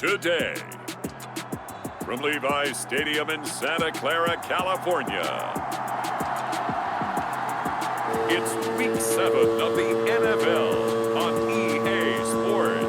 today. From Levi's Stadium in Santa Clara, California, it's Week 7 of the NFL on EA Sports.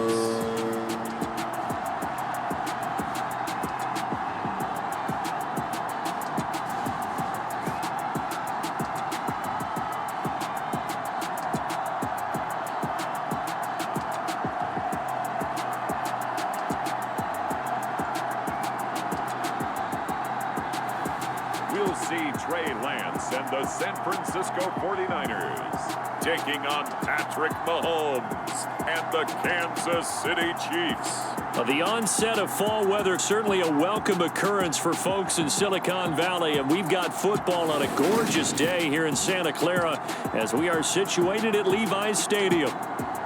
We'll see Trey Lance and the San Francisco 49ers taking on Patrick Mahomes and the Kansas City Chiefs. The onset of fall weather, certainly a welcome occurrence for folks in Silicon Valley, and we've got football on a gorgeous day here in Santa Clara as we are situated at Levi's Stadium.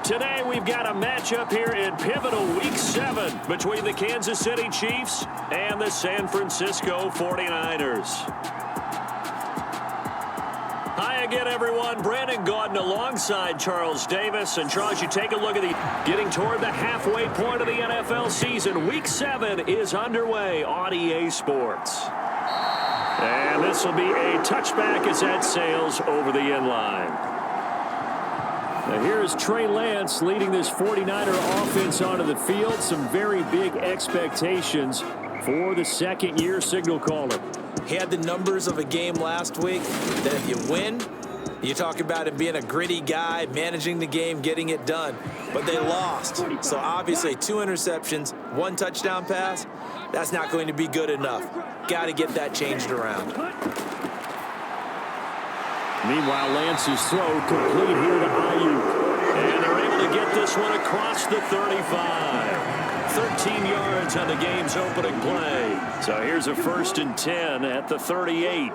Today we've got a matchup here in pivotal Week 7 between the Kansas City Chiefs and the San Francisco 49ers. Hi again, everyone. Brandon Gaudin alongside Charles Davis. And Charles, you take a look at getting toward the halfway point of the NFL season. Week 7 is underway on EA Sports. And this will be a touchback as that sails over the end line. Now here's Trey Lance leading this 49er offense onto the field. Some very big expectations for the second-year signal caller. He had the numbers of a game last week that if you win, you talk about him being a gritty guy, managing the game, getting it done. But they lost. So obviously 2 interceptions, 1 touchdown pass, that's not going to be good enough. Got to get that changed around. Meanwhile, Lance's throw complete here to Ayuk. And they're able to get this one across the 35. 13 yards on the game's opening play. So here's a 1st and 10 at the 38.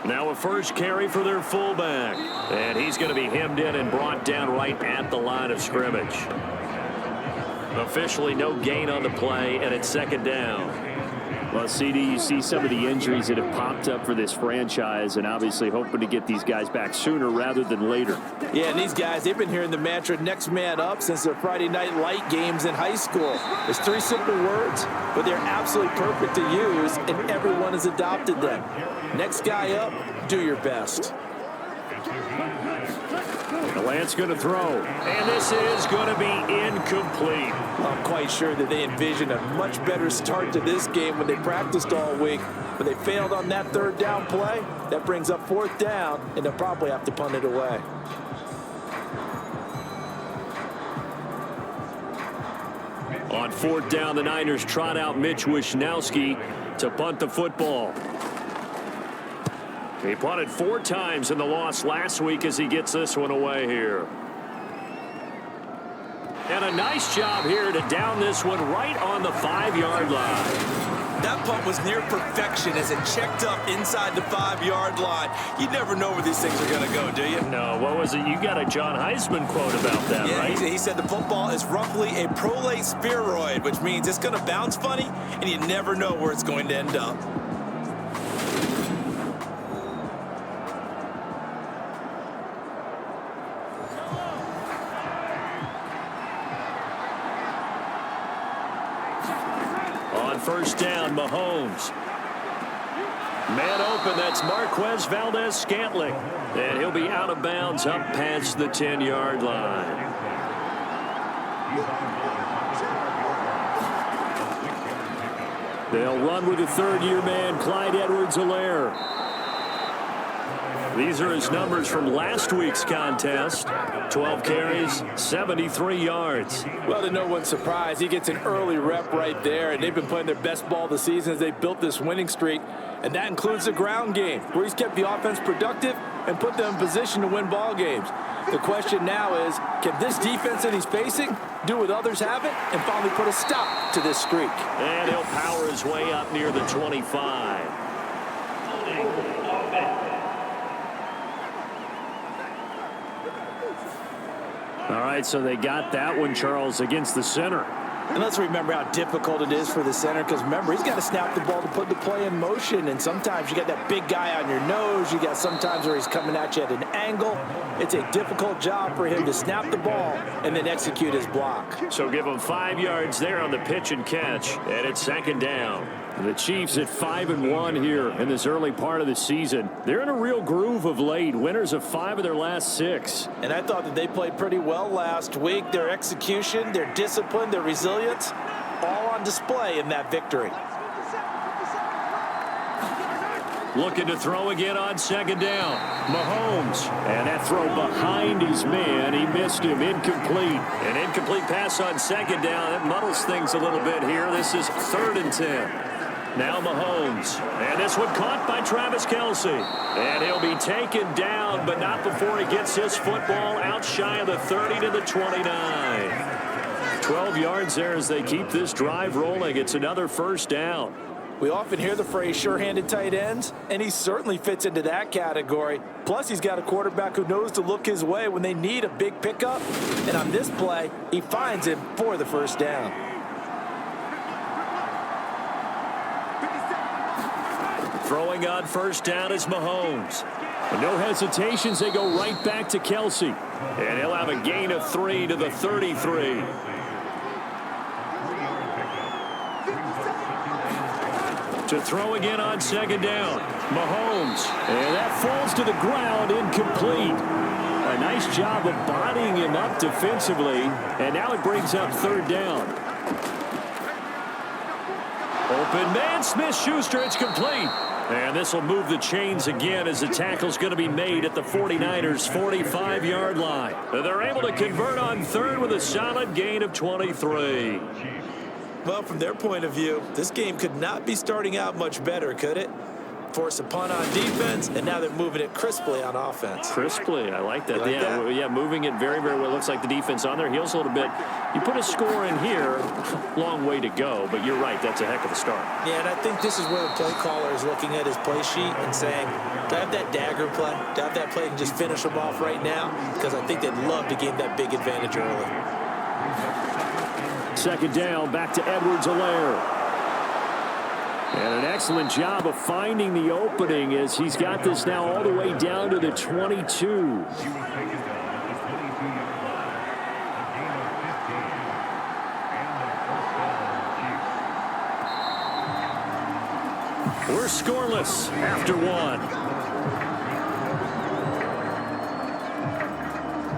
Now a first carry for their fullback. And he's going to be hemmed in and brought down right at the line of scrimmage. Officially no gain on the play, and it's 2nd down. Well, CD, you see some of the injuries that have popped up for this franchise, and obviously hoping to get these guys back sooner rather than later. Yeah, and these guys, they've been hearing the mantra next man up since their Friday night light games in high school. It's 3 simple words, but they're absolutely perfect to use, and everyone has adopted them. Next guy up, do your best. Lance going to throw, and this is going to be incomplete. I'm quite sure that they envisioned a much better start to this game when they practiced all week, but they failed on that 3rd down play. That brings up 4th down, and they'll probably have to punt it away. On 4th down, the Niners trot out Mitch Wishnowski to punt the football. He punted 4 times in the loss last week as he gets this one away here. And a nice job here to down this one right on the 5-yard line. That punt was near perfection as it checked up inside the 5-yard line. You never know where these things are going to go, do you? No, what was it? You got a John Heisman quote about that, yeah, right? He said the football is roughly a prolate spheroid, which means it's going to bounce funny, and you never know where it's going to end up. On 1st down, Mahomes. Man open, that's Marquez Valdez-Scantling. And he'll be out of bounds up past the 10-yard line. They'll run with the 3rd-year man, Clyde Edwards-Helaire. These are his numbers from last week's contest. 12 carries, 73 yards. Well, to no one's surprise, he gets an early rep right there, and they've been playing their best ball this season as they built this winning streak, and that includes the ground game, where he's kept the offense productive and put them in position to win ball games. The question now is, can this defense that he's facing do what others haven't and finally put a stop to this streak? And he'll power his way up near the 25. All right, so they got that one, Charles, against the center. And let's remember how difficult it is for the center, because remember, he's got to snap the ball to put the play in motion, and sometimes you got that big guy on your nose. You got sometimes where he's coming at you at an angle. It's a difficult job for him to snap the ball and then execute his block. So give him 5 yards there on the pitch and catch, and it's second down. The Chiefs at 5-1 here in this early part of the season. They're in a real groove of late. Winners of 5 of their last 6. And I thought that they played pretty well last week. Their execution, their discipline, their resilience, all on display in that victory. Looking to throw again on second down. Mahomes. And that throw behind his man. He missed him. Incomplete. An incomplete pass on second down. That muddles things a little bit here. This is 3rd and 10. Now Mahomes. And this one caught by Travis Kelce. And he'll be taken down, but not before he gets his football out shy of the 30 to the 29. 12 yards there as they keep this drive rolling. It's another first down. We often hear the phrase sure-handed tight ends, and he certainly fits into that category. Plus, he's got a quarterback who knows to look his way when they need a big pickup. And on this play, he finds him for the first down. Throwing on first down is Mahomes. And no hesitations, they go right back to Kelce. And he'll have a gain of 3 to the 33. To throw again on second down. Mahomes. And that falls to the ground, incomplete. A nice job of bodying him up defensively. And now it brings up 3rd down. Open man, Smith-Schuster, it's complete. And this will move the chains again as the tackle's going to be made at the 49ers' 45-yard line. They're able to convert on 3rd with a solid gain of 23. Well, from their point of view, this game could not be starting out much better, could it? Force a punt on defense, and now they're moving it crisply on offense. Crisply, I like that. Yeah, moving it very, very well. Looks like the defense on their heels a little bit. You put a score in here, long way to go, but you're right, that's a heck of a start. Yeah, and I think this is where the play caller is looking at his play sheet and saying, do I have that dagger play? Do I have that play and just finish them off right now? Because I think they'd love to gain that big advantage early. Second down, back to Edwards-Helaire. And an excellent job of finding the opening as he's got this now all the way down to the 22. We're scoreless after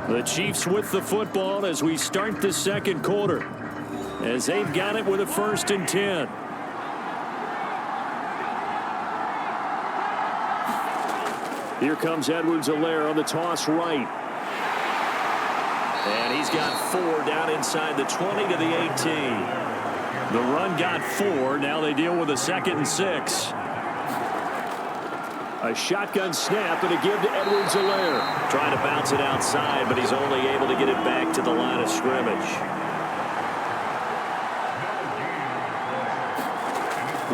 1. The Chiefs with the football as we start the second quarter, as they've got it with a 1st and 10. Here comes Edwards-Helaire on the toss right. And he's got 4 down inside the 20 to the 18. The run got 4. Now they deal with a 2nd and 6. A shotgun snap and a give to Edwards-Helaire. Trying to bounce it outside, but he's only able to get it back to the line of scrimmage.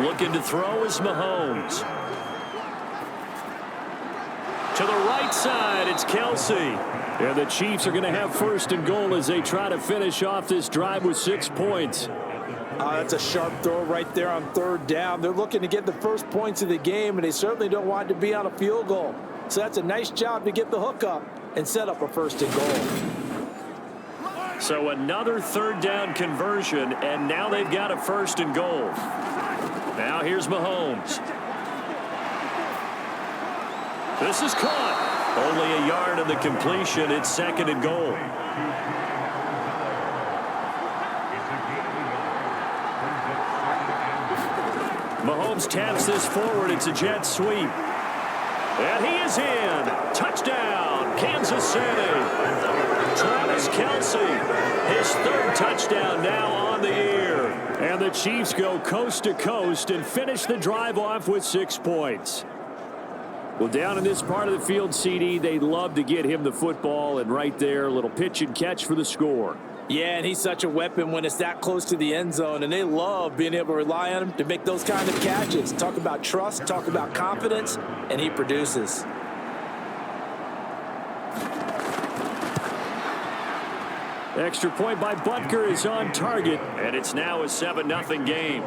Looking to throw is Mahomes. To the right side, it's Kelce. And the Chiefs are going to have 1st and goal as they try to finish off this drive with 6 points. That's a sharp throw right there on 3rd down. They're looking to get the first points of the game, and they certainly don't want it to be on a field goal. So that's a nice job to get the hook up and set up a 1st and goal. So another 3rd down conversion, and now they've got a 1st and goal. Now here's Mahomes. This is caught. Only a yard of the completion. It's 2nd and goal. Mahomes taps this forward. It's a jet sweep. And he is in. Touchdown, Kansas City. Travis Kelce, his 3rd touchdown now on the year. And the Chiefs go coast to coast and finish the drive off with 6 points. Well, down in this part of the field, CD, they love to get him the football, and right there, a little pitch and catch for the score. Yeah, and he's such a weapon when it's that close to the end zone, and they love being able to rely on him to make those kind of catches. Talk about trust, talk about confidence, and he produces. Extra point by Butker is on target, and it's now a 7-0 game.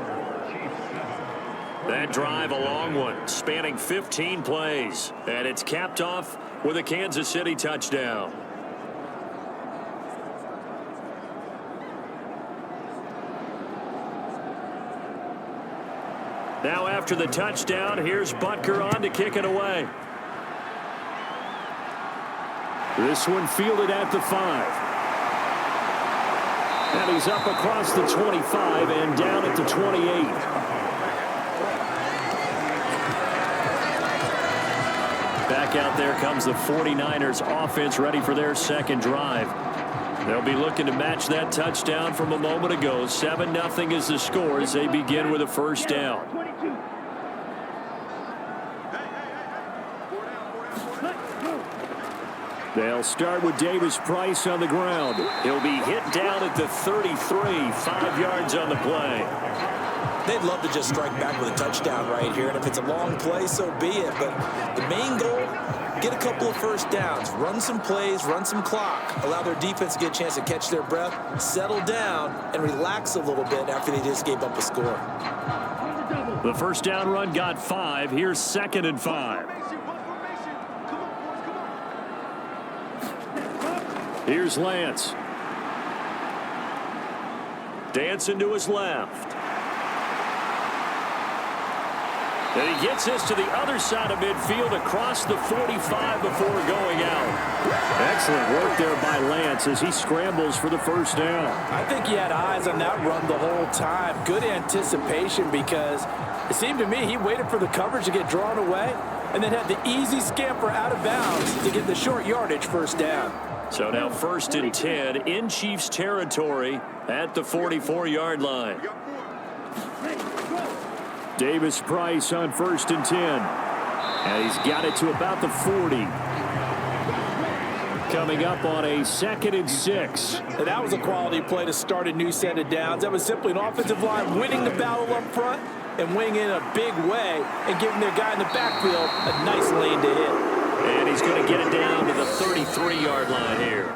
That drive, a long one, spanning 15 plays, and it's capped off with a Kansas City touchdown. Now after the touchdown, here's Butker on to kick it away. This one fielded at the 5. And he's up across the 25 and down at the 28. Back out there comes the 49ers offense, ready for their second drive. They'll be looking to match that touchdown from a moment ago. 7-0 is the score as they begin with a first down. They'll start with Davis Price on the ground. He'll be hit down at the 33, 5 yards on the play. They'd love to just strike back with a touchdown right here, and if it's a long play, so be it. But the main goal, get a couple of first downs, run some plays, run some clock, allow their defense to get a chance to catch their breath, settle down, and relax a little bit after they just gave up a score. The first down run got 5. Here's 2nd and 5. Here's Lance. Dancing to his left. And he gets this to the other side of midfield across the 45 before going out. Excellent work there by Lance as he scrambles for the first down. I think he had eyes on that run the whole time. Good anticipation because it seemed to me he waited for the coverage to get drawn away and then had the easy scamper out of bounds to get the short yardage first down. So now 1st and 10 in Chiefs territory at the 44-yard line. Davis Price on 1st and 10. And he's got it to about the 40. Coming up on a 2nd and 6. And that was a quality play to start a new set of downs. That was simply an offensive line winning the battle up front and winning in a big way and giving their guy in the backfield a nice lane to hit. And he's going to get it down to the 33-yard line here.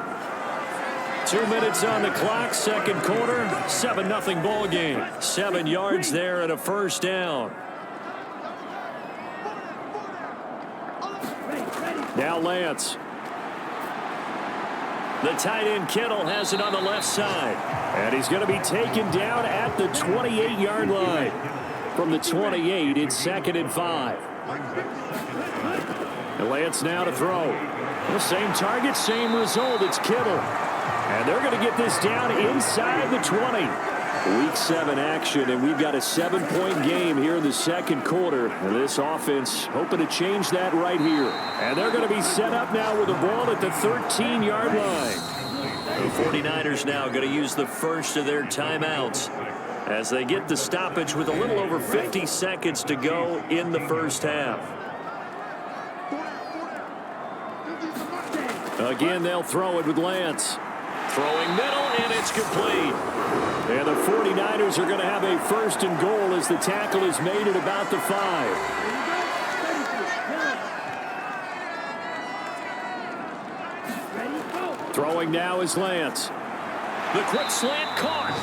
2 minutes on the clock, second quarter, 7-0 ball game. 7 yards there and a first down. Now Lance. The tight end Kittle has it on the left side. And he's going to be taken down at the 28-yard line. From the 28, it's 2nd and 5. And Lance now to throw. The same target, same result. It's Kittle. And they're going to get this down inside the 20. Week 7 action, and we've got a 7-point game here in the second quarter. And this offense hoping to change that right here. And they're going to be set up now with the ball at the 13-yard line. The 49ers now going to use the first of their timeouts as they get the stoppage with a little over 50 seconds to go in the first half. Again, they'll throw it with Lance. Throwing middle, and it's complete. And the 49ers are going to have a 1st and goal as the tackle is made at about the 5. Throwing now is Lance. The quick slant caught.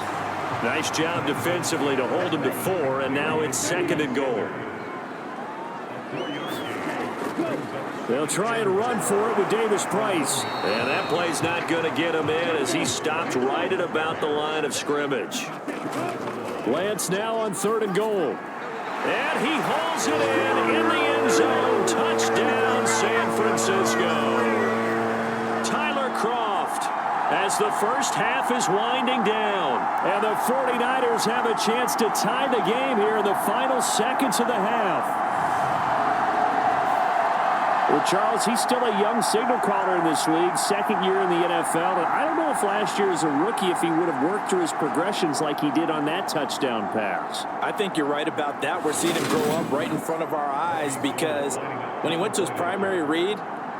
Nice job defensively to hold him to 4, and now it's 2nd and goal. They'll try and run for it with Davis Price. And that play's not going to get him in as he stopped right at about the line of scrimmage. Lance now on 3rd and goal. And he hauls it in the end zone. Touchdown, San Francisco. Tyler Kroft as the first half is winding down. And the 49ers have a chance to tie the game here in the final seconds of the half. Well, Charles, he's still a young signal caller in this league, 2nd year in the NFL. And I don't know if last year as a rookie, if he would have worked through his progressions like he did on that touchdown pass. I think you're right about that. We're seeing him grow up right in front of our eyes because when he went to his primary read,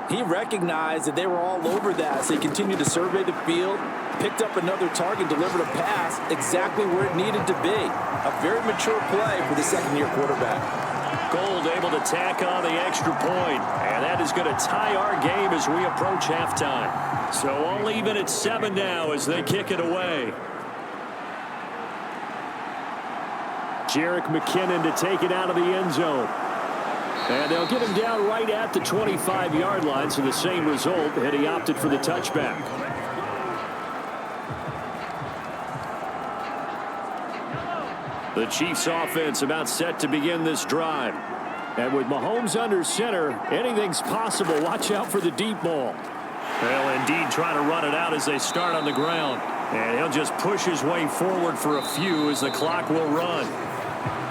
he recognized that they were all over that. So he continued to survey the field, picked up another target, delivered a pass exactly where it needed to be. A very mature play for the 2nd-year quarterback. Gold able to tack on the extra point, and that is going to tie our game as we approach halftime. So all even at 7 now as they kick it away. Jerick McKinnon to take it out of the end zone. And they'll get him down right at the 25-yard line, so the same result, and he opted for the touchback. The Chiefs offense about set to begin this drive. And with Mahomes under center, anything's possible. Watch out for the deep ball. They'll indeed try to run it out as they start on the ground. And he'll just push his way forward for a few as the clock will run.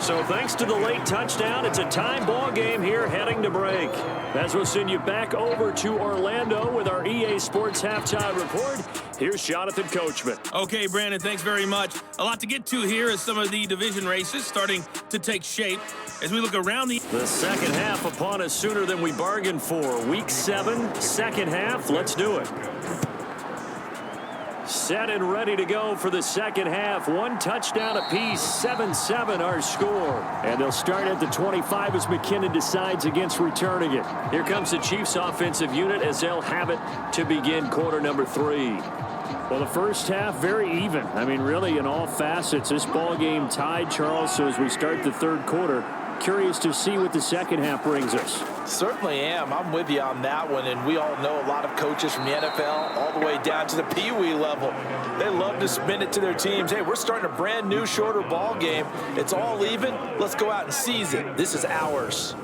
So thanks to the late touchdown, it's a tie ball game here heading to break. As we'll send you back over to Orlando with our EA Sports Halftime Report. Here's Jonathan Coachman. Okay, Brandon, thanks very much. A lot to get to here as some of the division races starting to take shape. As we look around the second half upon us sooner than we bargained for. Week 7, second half. Let's do it. Set and ready to go for the second half. One touchdown apiece, 7-7 our score. And they'll start at the 25 as McKinnon decides against returning it. Here comes the Chiefs offensive unit as they'll have it to begin quarter number 3. Well, the first half, very even. I mean, really, in all facets, this ball game tied, Charles. So as we start the third quarter, curious to see what the second half brings us. Certainly am. I'm with you on that one, and we all know a lot of coaches from the NFL all the way down to the Pee-wee level. They love to spin it to their teams. Hey, we're starting a brand new, shorter ball game. It's all even. Let's go out and seize it. This is ours.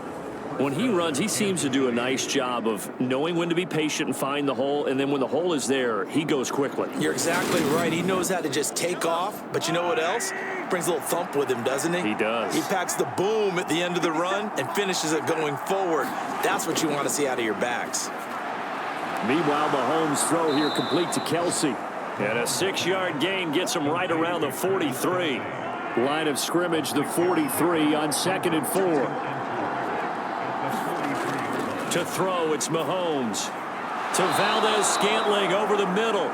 When he runs, he seems to do a nice job of knowing when to be patient and find the hole, and then when the hole is there, he goes quickly. You're exactly right. He knows how to just take off, but you know what else? Brings a little thump with him, doesn't he? He does. He packs the boom at the end of the run and finishes it going forward. That's what you want to see out of your backs. Meanwhile, Mahomes' throw here complete to Kelsey. And a 6-yard gain gets him right around the 43. Line of scrimmage, the 43 on 2nd and 4. To throw, it's Mahomes. To Valdez-Scantling over the middle.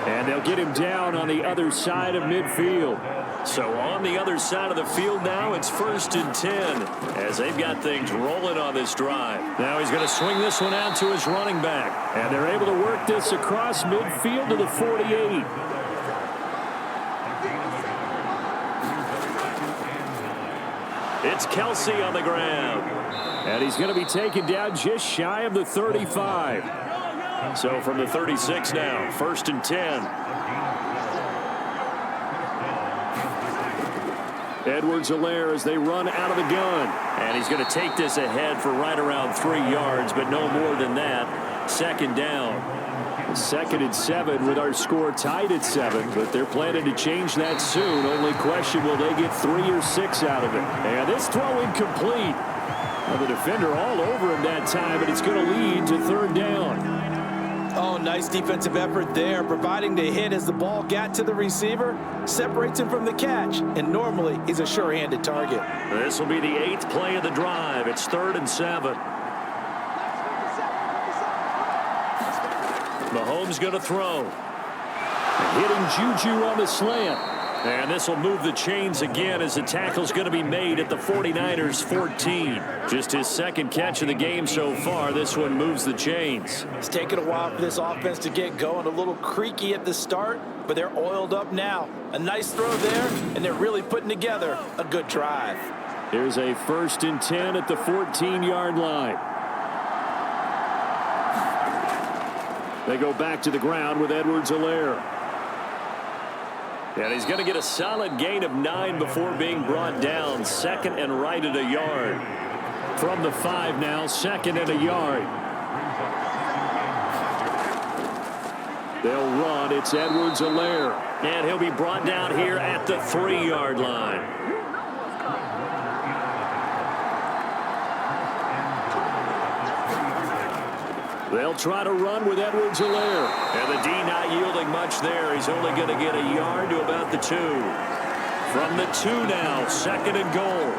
And they'll get him down on the other side of midfield. So on the other side of the field now, it's 1st and 10 as they've got things rolling on this drive. Now he's going to swing this one out to his running back. And they're able to work this across midfield to the 48. It's Kelsey on the ground. And he's going to be taken down just shy of the 35. So from the 36 now, 1st and 10. Edwards-Helaire as they run out of the gun. And he's going to take this ahead for right around 3 yards, but no more than that. 2nd down. 2nd and 7 with our score tied at 7, but they're planning to change that soon. Only question, will they get 3 or 6 out of it? And this throw incomplete. Well, the defender all over him that time, but it's going to lead to 3rd down. Oh, nice defensive effort there, providing the hit as the ball got to the receiver, separates him from the catch, and normally he's a sure-handed target. This will be the 8th play of the drive. It's 3rd and 7. Mahomes going to throw. Hitting Juju on the slant. And this will move the chains again as the tackle's going to be made at the 49ers 14. Just his 2nd catch of the game so far. This one moves the chains. It's taken a while for this offense to get going. A little creaky at the start, but they're oiled up now. A nice throw there, and they're really putting together a good drive. Here's a 1st and 10 at the 14-yard line. They go back to the ground with Edwards-Helaire. And he's going to get a solid gain of 9 before being brought down. 2nd and right at a yard. From the 5 now, 2nd and a yard. They'll run. It's Edwards-Helaire. And he'll be brought down here at the 3-yard line. They'll try to run with Edwards-Helaire. And the D not yielding much there. He's only going to get a yard to about the 2. From the 2 now, 2nd and goal.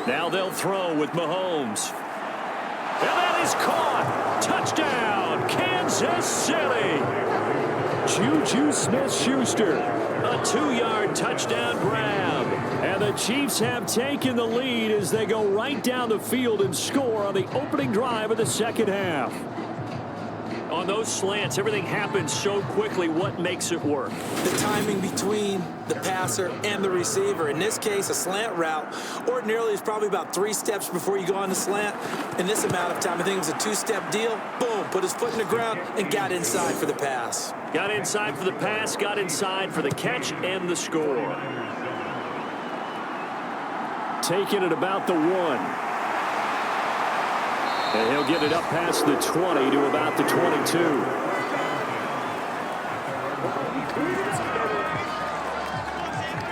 Now they'll throw with Mahomes. And that is caught. Touchdown, Kansas City. Juju Smith-Schuster. A 2-yard touchdown grab. And And the Chiefs have taken the lead as they go right down the field and score on the opening drive of the second half. On those slants, everything happens so quickly. What makes it work? The timing between the passer and the receiver. In this case, a slant route ordinarily is probably about 3 steps before you go on the slant. In this amount of time, I think it was a 2-step deal. Boom, put his foot in the ground and got inside for the pass. Got inside for the pass, got inside for the catch and the score. Taking it about the 1. And he'll get it up past the 20 to about the 22.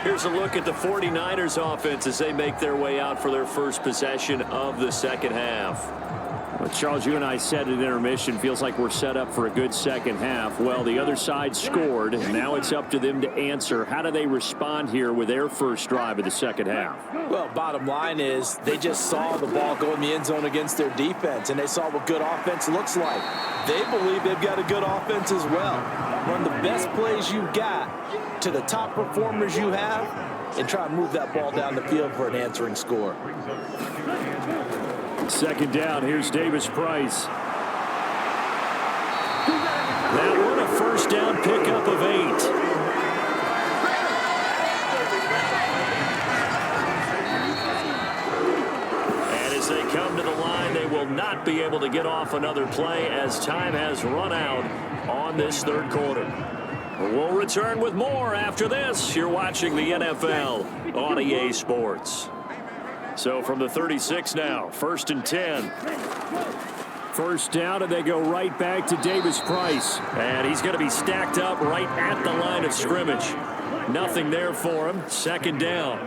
Here's a look at the 49ers offense as they make their way out for their first possession of the second half. Well, Charles, you and I said at intermission, feels like we're set up for a good second half. Well, the other side scored, and now it's up to them to answer. How do they respond here with their first drive of the second half? Well, bottom line is they just saw the ball go in the end zone against their defense, and they saw what good offense looks like. They believe they've got a good offense as well. Run the best plays you got to the top performers you have, and try and move that ball down the field for an answering score. Second down, here's Davis Price. That one a first down pickup of 8. And as they come to the line, they will not be able to get off another play as time has run out on this third quarter. We'll return with more after this. You're watching the NFL on EA Sports. So from the 36 now, 1st and 10. First down, and they go right back to Davis Price. And he's going to be stacked up right at the line of scrimmage. Nothing there for him. Second down.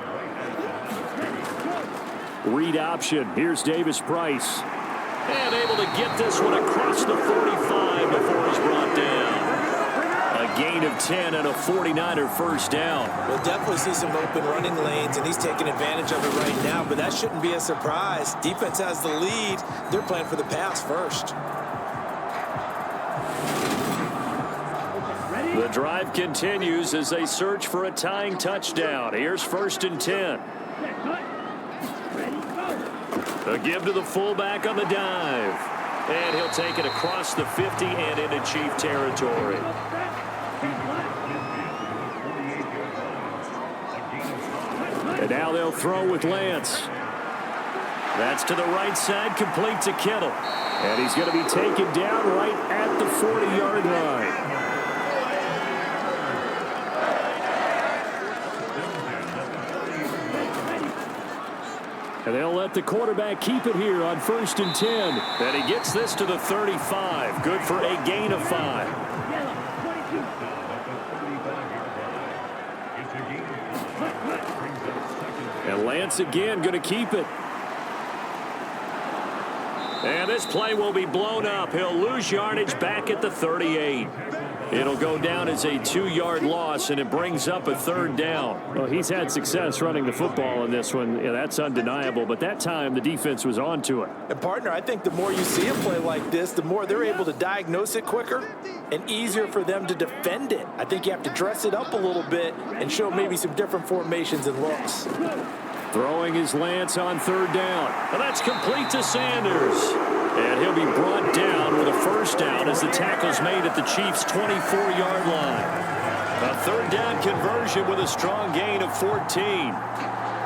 Read option. Here's Davis Price. And able to get this one across the 45 before he's brought down. A gain of 10 and a 49er first down. We'll definitely see some open running lanes, and he's taking advantage of it right now, but that shouldn't be a surprise. Defense has the lead. They're playing for the pass first. The drive continues as they search for a tying touchdown. Here's 1st and 10. A give to the fullback on the dive. And he'll take it across the 50 and into Chief territory. And now they'll throw with Lance. That's to the right side, complete to Kittle. And he's going to be taken down right at the 40-yard line. And they'll let the quarterback keep it here on 1st and 10. And he gets this to the 35. Good for a gain of 5. And Lance again going to keep it. And this play will be blown up. He'll lose yardage back at the 38. It'll go down as a 2-yard loss, and it brings up a 3rd down. Well, he's had success running the football in this one. Yeah, that's undeniable. But that time, the defense was on to it. And, partner, I think the more you see a play like this, the more they're able to diagnose it quicker and easier for them to defend it. I think you have to dress it up a little bit and show maybe some different formations and looks. Throwing his Lance on 3rd down. And that's complete to Sanders. And he'll be brought down with a first down as the tackle's made at the Chiefs' 24-yard line. A 3rd down conversion with a strong gain of 14.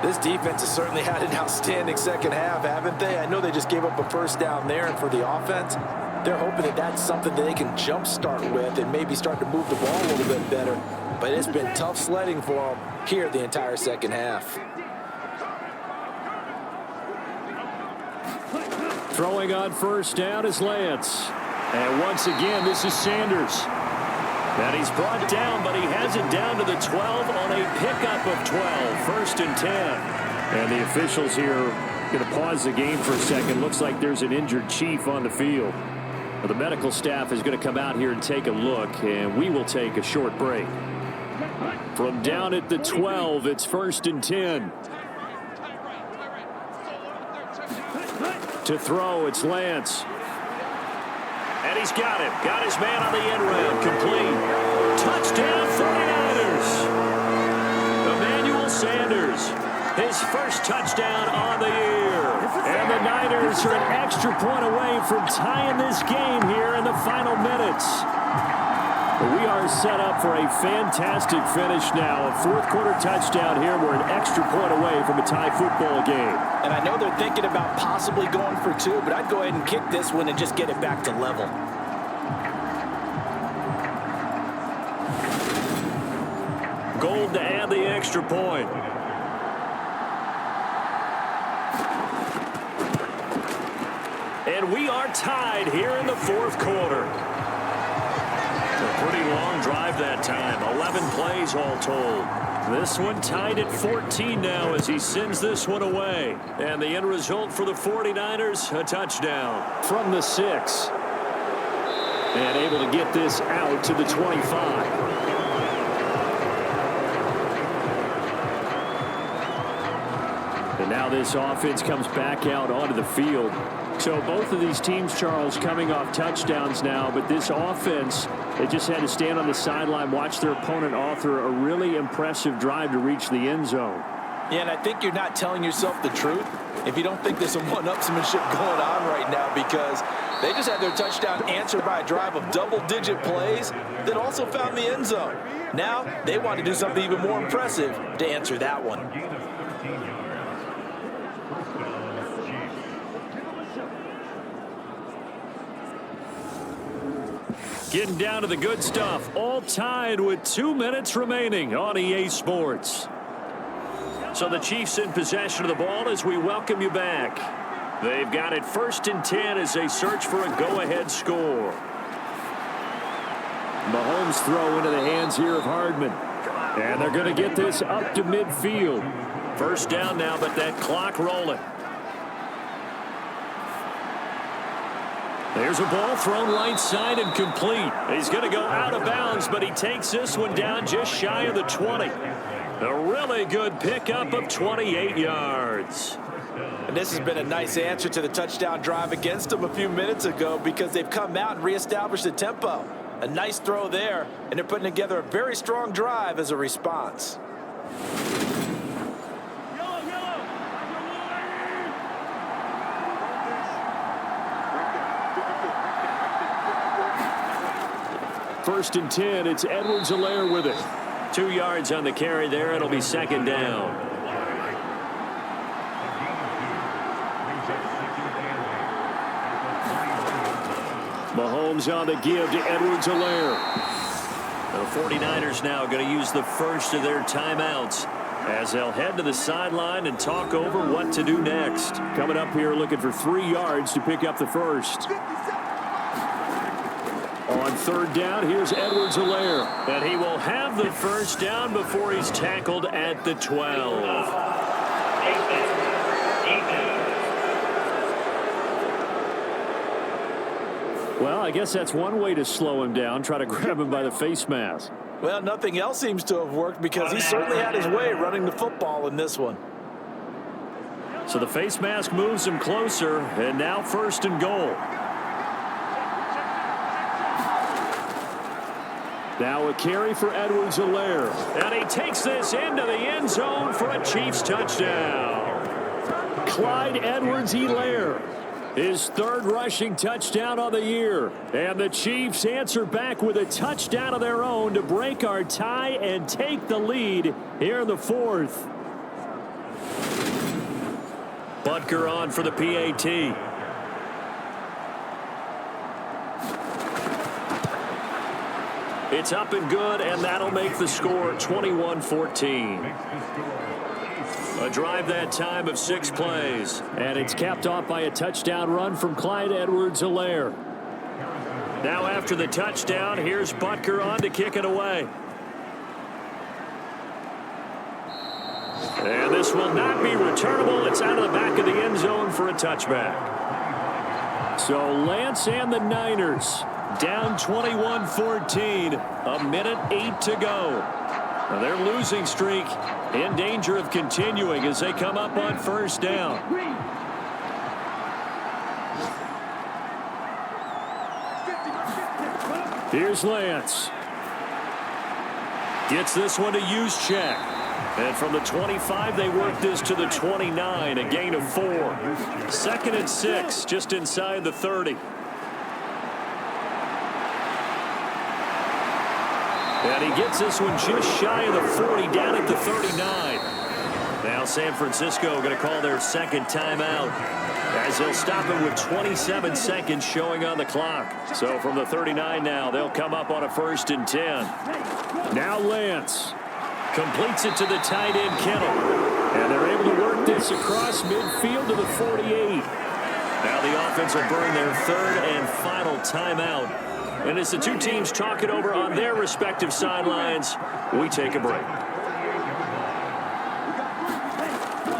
This defense has certainly had an outstanding second half, haven't they? I know they just gave up a first down there, and for the offense, they're hoping that that's something that they can jumpstart with and maybe start to move the ball a little bit better. But it's been tough sledding for them here the entire second half. Throwing on first down is Lance. And once again, this is Sanders. And he's brought down, but he has it down to the 12 on a pickup of 12. 1st and 10. And the officials here are going to pause the game for a second. Looks like there's an injured Chief on the field. Well, the medical staff is going to come out here and take a look, and we will take a short break. From down at the 12, it's 1st and 10. To throw, it's Lance. And he's got him. Got his man on the end round. Complete. Touchdown, 49ers. Emmanuel Sanders his first touchdown on the year. And the Niners are an extra point away from tying this game here in the final minutes. We are set up for a fantastic finish now. A fourth-quarter touchdown here. We're an extra point away from a tie football game. And I know they're thinking about possibly going for two, but I'd go ahead and kick this one and just get it back to level. Gold to add the extra point. And we are tied here in the fourth quarter. A pretty long drive that time. 11 plays all told. This one tied at 14 now as he sends this one away. And the end result for the 49ers, a touchdown. From the 6. And able to get this out to the 25. And now this offense comes back out onto the field. So both of these teams, Charles, coming off touchdowns now, but this offense, they just had to stand on the sideline, watch their opponent author a really impressive drive to reach the end zone. Yeah, and I think you're not telling yourself the truth if you don't think there's some one-upsmanship going on right now, because they just had their touchdown answered by a drive of double-digit plays that also found the end zone. Now they want to do something even more impressive to answer that one. Getting down to the good stuff. All tied with 2 minutes remaining on EA Sports. So the Chiefs in possession of the ball as we welcome you back. They've got it 1st and 10 as they search for a go-ahead score. Mahomes throw into the hands here of Hardman. And they're going to get this up to midfield. First down now, but that clock rolling. There's a ball thrown right side and complete. He's going to go out of bounds, but he takes this one down just shy of the 20. A really good pickup of 28 yards. And this has been a nice answer to the touchdown drive against them a few minutes ago, because they've come out and reestablished the tempo. A nice throw there, and they're putting together a very strong drive as a response. First and 10, it's Edwards-Helaire with it. 2 yards on the carry there. It'll be 2nd down. Mahomes on the give to Edwards-Helaire. The 49ers now going to use the first of their timeouts as they'll head to the sideline and talk over what to do next. Coming up here looking for 3 yards to pick up the first. On 3rd down, here's Edwards-Helaire. And he will have the first down before he's tackled at the 12. Well, I guess that's one way to slow him down, try to grab him by the face mask. Well, nothing else seems to have worked, because he certainly had his way running the football in this one. So the face mask moves him closer, and now 1st and goal. Now a carry for Edwards-Helaire. And he takes this into the end zone for a Chiefs touchdown. Clyde Edwards-Helaire, his 3rd rushing touchdown on the year. And the Chiefs answer back with a touchdown of their own to break our tie and take the lead here in the 4th. Butker on for the PAT. It's up and good, and that'll make the score 21-14. A drive that time of 6 plays. And it's capped off by a touchdown run from Clyde Edwards-Helaire. Now after the touchdown, here's Butker on to kick it away. And this will not be returnable. It's out of the back of the end zone for a touchback. So Lance and the Niners down 21-14. A minute 8 to go. Now their losing streak in danger of continuing as they come up on 1st down. Here's Lance. Gets this one to Juszczyk. And from the 25, they work this to the 29, a gain of 4. 2nd and 6, just inside the 30. And he gets this one just shy of the 40, down at the 39. Now San Francisco going to call their 2nd timeout, as they'll stop it with 27 seconds showing on the clock. So from the 39 now, they'll come up on a 1st and 10. Now Lance completes it to the tight end Kittle. And they're able to work this across midfield to the 48. Now the offense will burn their 3rd and final timeout. And as the two teams talk it over on their respective sidelines, we take a break.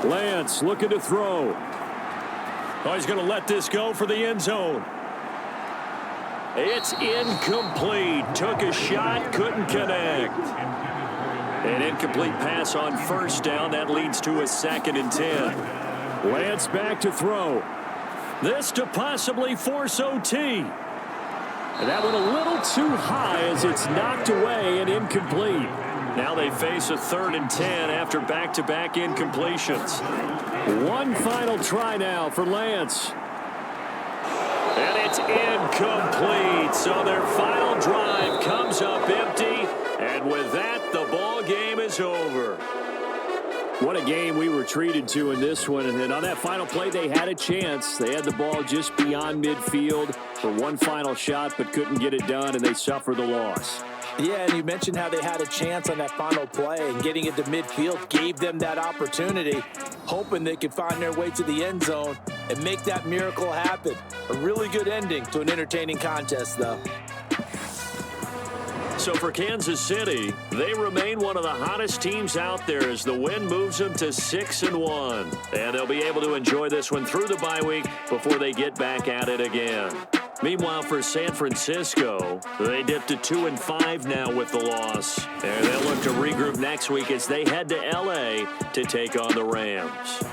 Lance looking to throw. Oh, he's going to let this go for the end zone. It's incomplete. Took a shot, couldn't connect. An incomplete pass on 1st down. That leads to a 2nd and 10. Lance back to throw. This to possibly force OT. And that one a little too high as it's knocked away and incomplete. Now they face a 3rd and 10 after back-to-back incompletions. One final try now for Lance. And it's incomplete. So their final drive comes up empty. And with that, the ball game is over. What a game we were treated to in this one. And on that final play, they had a chance. They had the ball just beyond midfield for one final shot, but couldn't get it done, and they suffer the loss. Yeah, and you mentioned how they had a chance on that final play, and getting it to midfield gave them that opportunity, hoping they could find their way to the end zone and make that miracle happen. A really good ending to an entertaining contest, though. So for Kansas City, they remain one of the hottest teams out there as the win moves them to 6-1. And they'll be able to enjoy this one through the bye week before they get back at it again. Meanwhile, for San Francisco, they dipped to 2-5 now with the loss. And they'll look to regroup next week as they head to L.A. to take on the Rams.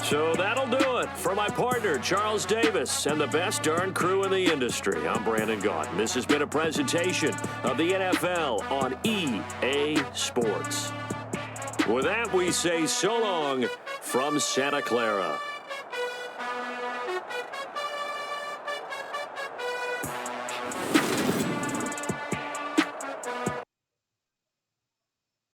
So that'll do it for my partner, Charles Davis, and the best darn crew in the industry. I'm Brandon Gaudin. This has been a presentation of the NFL on EA Sports. With that, we say so long from Santa Clara.